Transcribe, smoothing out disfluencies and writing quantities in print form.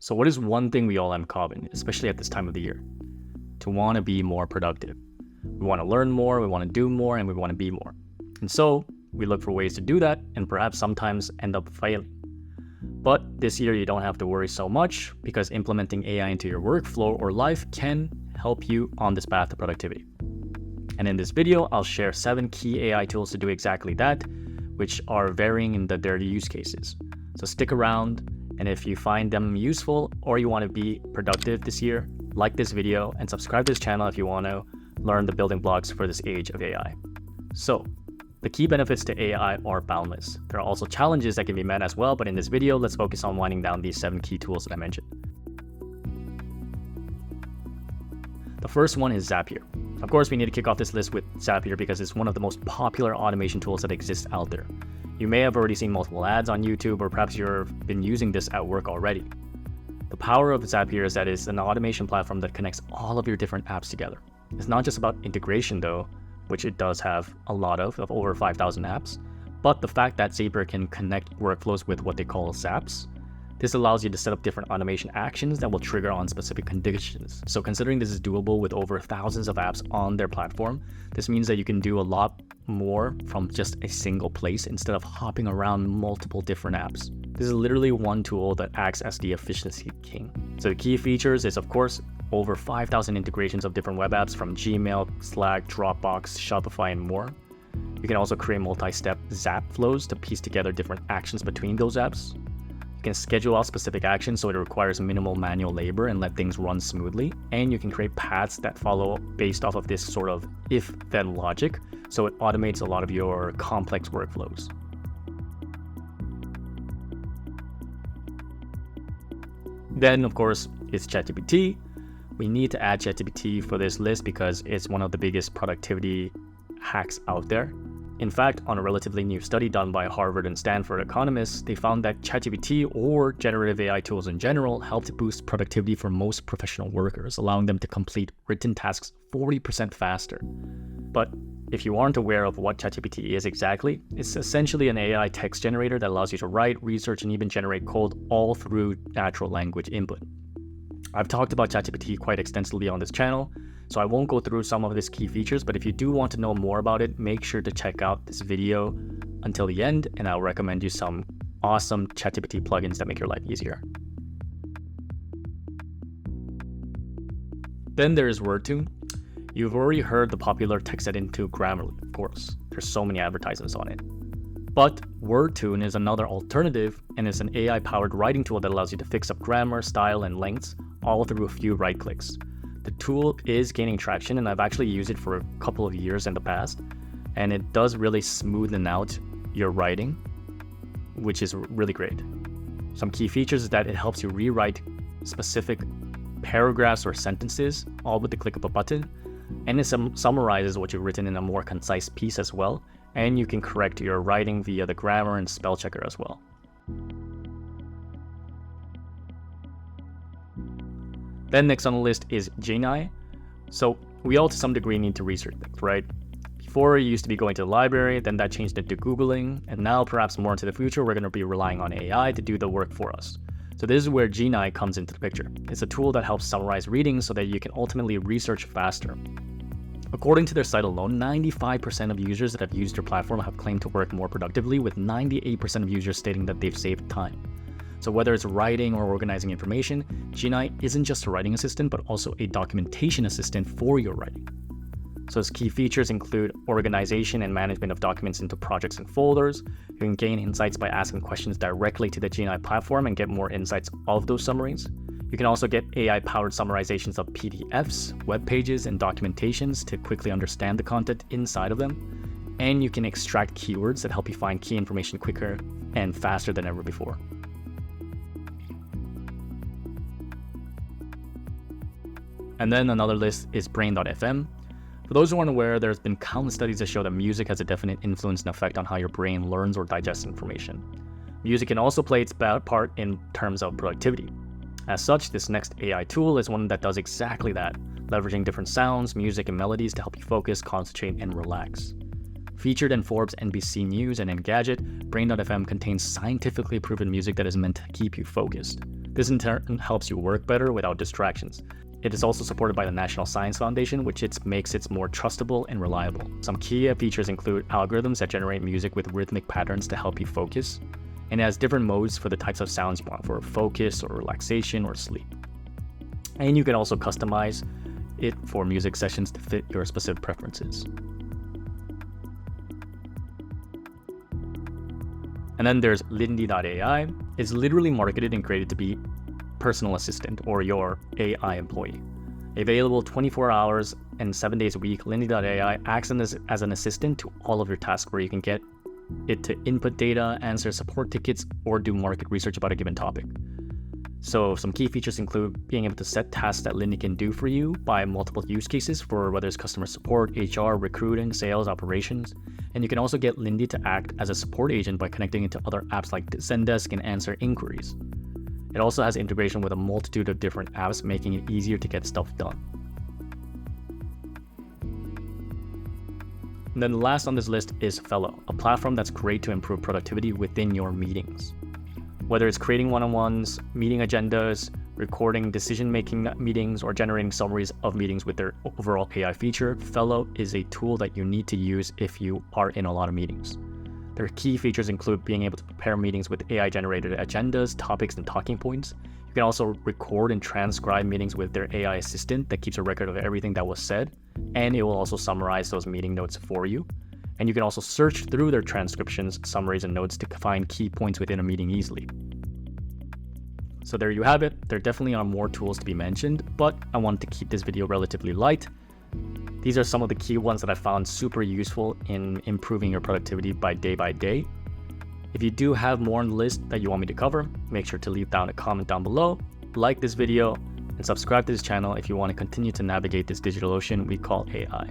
So what is one thing we all have in common, especially at this time of the year? To want to be more productive. We want to learn more, we want to do more, and we want to be more. And so we look for ways to do that and perhaps sometimes end up failing. But this year you don't have to worry so much because implementing AI into your workflow or life can help you on this path to productivity. And in this video, I'll share 7 key AI tools to do exactly that, which are varying in their use cases. So stick around, and if you find them useful or you want to be productive this year, like this video and subscribe to this channel if you want to learn the building blocks for this age of AI. So, the key benefits to AI are boundless. There are also challenges that can be met as well, but in this video, let's focus on winding down these 7 key tools that I mentioned. The first one is Zapier. Of course, we need to kick off this list with Zapier because it's one of the most popular automation tools that exists out there. You may have already seen multiple ads on YouTube, or perhaps you've been using this at work already. The power of Zapier is that it's an automation platform that connects all of your different apps together. It's not just about integration though, which it does have a lot of over 5,000 apps, but the fact that Zapier can connect workflows with what they call zaps. This allows you to set up different automation actions that will trigger on specific conditions. So considering this is doable with over thousands of apps on their platform, this means that you can do a lot more from just a single place instead of hopping around multiple different apps. This is literally one tool that acts as the efficiency king. So the key features is, of course, over 5,000 integrations of different web apps from Gmail, Slack, Dropbox, Shopify, and more. You can also create multi-step Zap flows to piece together different actions between those apps. You can schedule out specific actions so it requires minimal manual labor and let things run smoothly. And you can create paths that follow based off of this sort of if-then logic, so it automates a lot of your complex workflows. Then, of course, it's ChatGPT. We need to add ChatGPT for this list because it's one of the biggest productivity hacks out there. In fact, on a relatively new study done by Harvard and Stanford economists, they found that ChatGPT or generative AI tools in general helped boost productivity for most professional workers, allowing them to complete written tasks 40% faster. But if you aren't aware of what ChatGPT is exactly, it's essentially an AI text generator that allows you to write, research, and even generate code all through natural language input. I've talked about ChatGPT quite extensively on this channel, so I won't go through some of its key features, but if you do want to know more about it, make sure to check out this video until the end, and I'll recommend you some awesome ChatGPT plugins that make your life easier. Then there's Wordtune. You've already heard the popular text editing tool Grammarly, of course. There's so many advertisements on it. But Wordtune is another alternative, and it's an AI-powered writing tool that allows you to fix up grammar, style, and lengths all through a few right clicks. The tool is gaining traction, and I've actually used it for a couple of years in the past, and it does really smoothen out your writing, which is really great. Some key features is that it helps you rewrite specific paragraphs or sentences, all with the click of a button, and it summarizes what you've written in a more concise piece as well, and you can correct your writing via the grammar and spell checker as well. Then next on the list is Genei. So we all to some degree need to research things, right? Before it used to be going to the library, then that changed into Googling, and now perhaps more into the future, we're going to be relying on AI to do the work for us. So this is where Genei comes into the picture. It's a tool that helps summarize readings so that you can ultimately research faster. According to their site alone, 95% of users that have used their platform have claimed to work more productively, with 98% of users stating that they've saved time. So whether it's writing or organizing information, Genei isn't just a writing assistant, but also a documentation assistant for your writing. So its key features include organization and management of documents into projects and folders. You can gain insights by asking questions directly to the Genei platform and get more insights of those summaries. You can also get AI-powered summarizations of PDFs, web pages, and documentations to quickly understand the content inside of them. And you can extract keywords that help you find key information quicker and faster than ever before. And then another list is Brain.fm. For those who aren't aware, there's been countless studies that show that music has a definite influence and effect on how your brain learns or digests information. Music can also play its part in terms of productivity. As such, this next AI tool is one that does exactly that, leveraging different sounds, music, and melodies to help you focus, concentrate, and relax. Featured in Forbes, NBC News, and Engadget, Brain.fm contains scientifically proven music that is meant to keep you focused. This in turn helps you work better without distractions. It is also supported by the National Science Foundation, which makes it more trustable and reliable. Some key features include algorithms that generate music with rhythmic patterns to help you focus, and it has different modes for the types of sounds you want for focus or relaxation or sleep. And you can also customize it for music sessions to fit your specific preferences. And then there's Lindy.ai. It's literally marketed and created to be personal assistant or your AI employee. Available 24 hours and 7 days a week, Lindy.ai acts as an assistant to all of your tasks, where you can get it to input data, answer support tickets, or do market research about a given topic. So some key features include being able to set tasks that Lindy can do for you by multiple use cases for whether it's customer support, HR, recruiting, sales, operations. And you can also get Lindy to act as a support agent by connecting it to other apps like Zendesk and answer inquiries. It also has integration with a multitude of different apps, making it easier to get stuff done. And then the last on this list is Fellow, a platform that's great to improve productivity within your meetings. Whether it's creating one-on-ones, meeting agendas, recording decision-making meetings, or generating summaries of meetings with their overall AI feature, Fellow is a tool that you need to use if you are in a lot of meetings. Their key features include being able to prepare meetings with AI-generated agendas, topics, and talking points. You can also record and transcribe meetings with their AI assistant that keeps a record of everything that was said, and it will also summarize those meeting notes for you. And you can also search through their transcriptions, summaries, and notes to find key points within a meeting easily. So there you have it. There definitely are more tools to be mentioned, but I wanted to keep this video relatively light. These are some of the key ones that I found super useful in improving your productivity by day. If you do have more on the list that you want me to cover, make sure to leave down a comment down below, like this video, and subscribe to this channel if you want to continue to navigate this digital ocean we call AI.